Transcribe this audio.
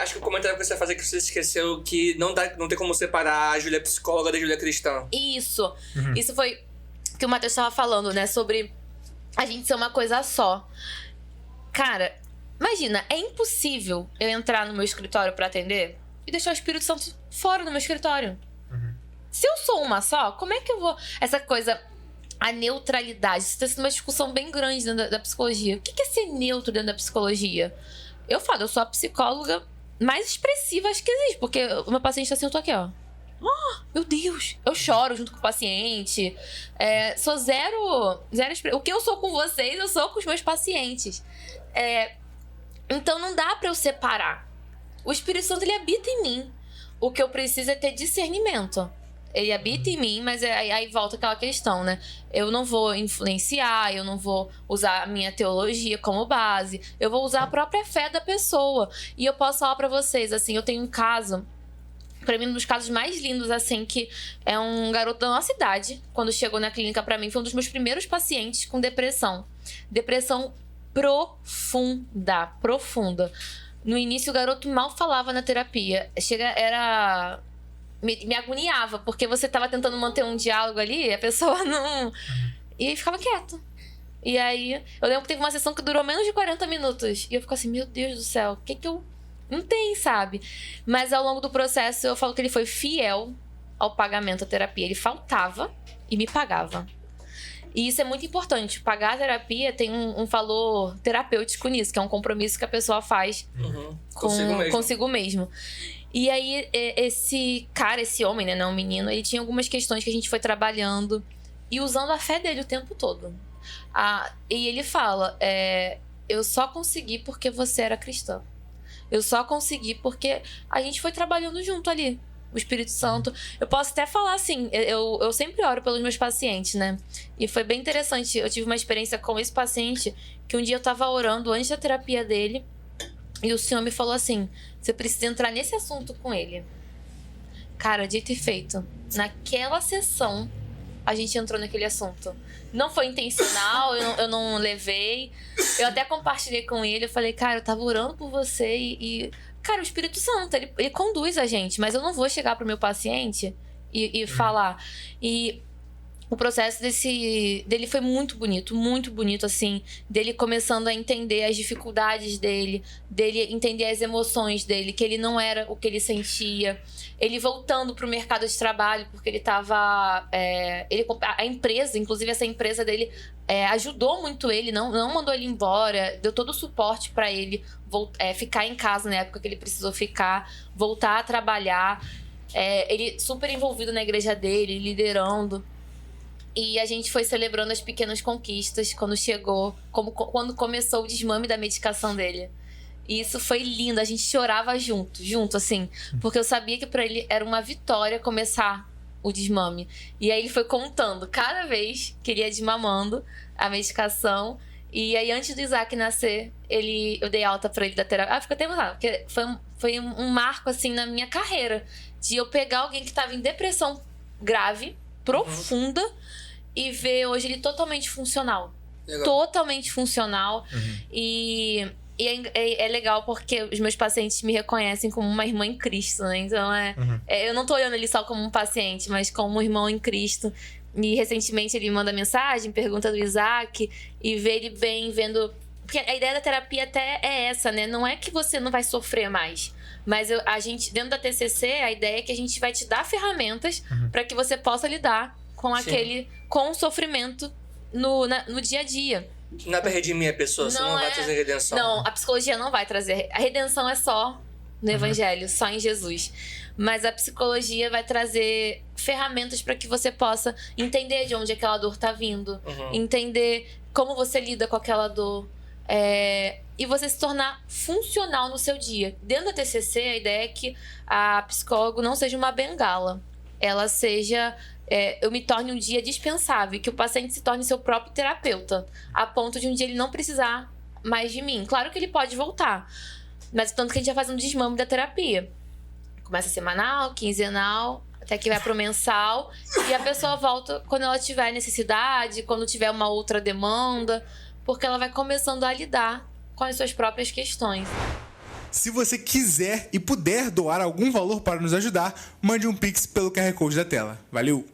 Acho que o comentário que você vai fazer é que você esqueceu que não tem como separar a Júlia psicóloga da Júlia cristã. Isso. Isso foi o que o Matheus estava falando, né? Sobre a gente ser uma coisa só. Cara, imagina, é impossível eu entrar no meu escritório pra atender e deixar o Espírito Santo fora do meu escritório. Se eu sou uma só, como é que eu vou... Essa coisa, a neutralidade, isso tá sendo uma discussão bem grande dentro da psicologia. O que é ser neutro dentro da psicologia? Eu falo, eu sou a psicóloga mais expressiva, acho que existe, porque o meu paciente tá assim, eu tô aqui, ó. Meu Deus! Eu choro junto com o paciente. Sou zero o que eu sou com vocês, eu sou com os meus pacientes. Então não dá pra eu separar. O Espírito Santo, ele habita em mim. O que eu preciso é ter discernimento. Ele habita em mim, mas aí volta aquela questão, né? Eu não vou influenciar, eu não vou usar a minha teologia como base. Eu vou usar a própria fé da pessoa. E eu posso falar pra vocês, assim, eu tenho um caso... Pra mim, um dos casos mais lindos, assim, que é um garoto da nossa idade. Quando chegou na clínica pra mim, foi um dos meus primeiros pacientes com depressão. Depressão profunda. No início, o garoto mal falava na terapia. Me agoniava, porque você tava tentando manter um diálogo ali, a pessoa não... E ficava quieto. E aí, eu lembro que teve uma sessão que durou menos de 40 minutos. E eu fico assim, meu Deus do céu, o que eu... Não tem, sabe? Mas ao longo do processo eu falo que ele foi fiel ao pagamento da terapia. Ele faltava e me pagava. E isso é muito importante. Pagar a terapia tem um valor terapêutico nisso, que é um compromisso que a pessoa faz consigo mesmo. E aí esse cara, esse homem, né, não um menino, ele tinha algumas questões que a gente foi trabalhando e usando a fé dele o tempo todo. E ele fala, eu só consegui porque você era cristã. Eu só consegui porque a gente foi trabalhando junto ali. O Espírito Santo. Eu posso até falar assim, eu sempre oro pelos meus pacientes, né? E foi bem interessante. Eu tive uma experiência com esse paciente que um dia eu tava orando antes da terapia dele e o Senhor me falou assim, você precisa entrar nesse assunto com ele. Cara, dito e feito. Naquela sessão, a gente entrou naquele assunto. Não foi intencional, eu não levei. Eu até compartilhei com ele, eu falei, cara, eu tava orando por você e cara, o Espírito Santo, ele conduz a gente, mas eu não vou chegar pro meu paciente e falar. E o processo dele foi muito bonito, assim, dele começando a entender as dificuldades dele entender as emoções dele, que ele não era o que ele sentia, ele voltando pro mercado de trabalho, porque ele tava... a empresa, inclusive essa empresa dele, ajudou muito ele, não mandou ele embora, deu todo o suporte pra ele ficar em casa na época que ele precisou ficar, voltar a trabalhar, ele super envolvido na igreja dele, liderando. E a gente foi celebrando as pequenas conquistas quando quando começou o desmame da medicação dele. E isso foi lindo, a gente chorava junto, assim. Porque eu sabia que pra ele era uma vitória começar o desmame. E aí ele foi contando cada vez que ele ia desmamando a medicação. E aí antes do Isaac nascer, eu dei alta pra ele da terapia. Fico até emocionada, porque foi um marco, assim, na minha carreira. De eu pegar alguém que tava em depressão grave, profunda, e ver hoje ele totalmente funcional. Legal. Totalmente funcional. E é legal porque os meus pacientes me reconhecem como uma irmã em Cristo, né? Então eu não tô olhando ele só como um paciente, mas como um irmão em Cristo. E recentemente ele me manda mensagem, pergunta do Isaac, e vê ele bem, vendo... Porque a ideia da terapia até é essa, né? Não é que você não vai sofrer mais. Mas a gente, dentro da TCC, a ideia é que a gente vai te dar ferramentas para que você possa lidar com o sofrimento no dia a dia. Não é pra redimir a pessoa, você não vai trazer redenção. Não, a psicologia não vai trazer. A redenção é só no Evangelho, só em Jesus. Mas a psicologia vai trazer ferramentas para que você possa entender de onde aquela dor tá vindo. Entender como você lida com aquela dor. E você se tornar funcional no seu dia. Dentro da TCC, a ideia é que a psicóloga não seja uma bengala. Ela seja... eu me torne um dia dispensável, que o paciente se torne seu próprio terapeuta, a ponto de um dia ele não precisar mais de mim. Claro que ele pode voltar, mas tanto que a gente já faz um desmame da terapia. Começa semanal, quinzenal, até que vai pro mensal, e a pessoa volta quando ela tiver necessidade, quando tiver uma outra demanda, porque ela vai começando a lidar com as suas próprias questões. Se você quiser e puder doar algum valor para nos ajudar, mande um pix pelo QR Code da tela. Valeu!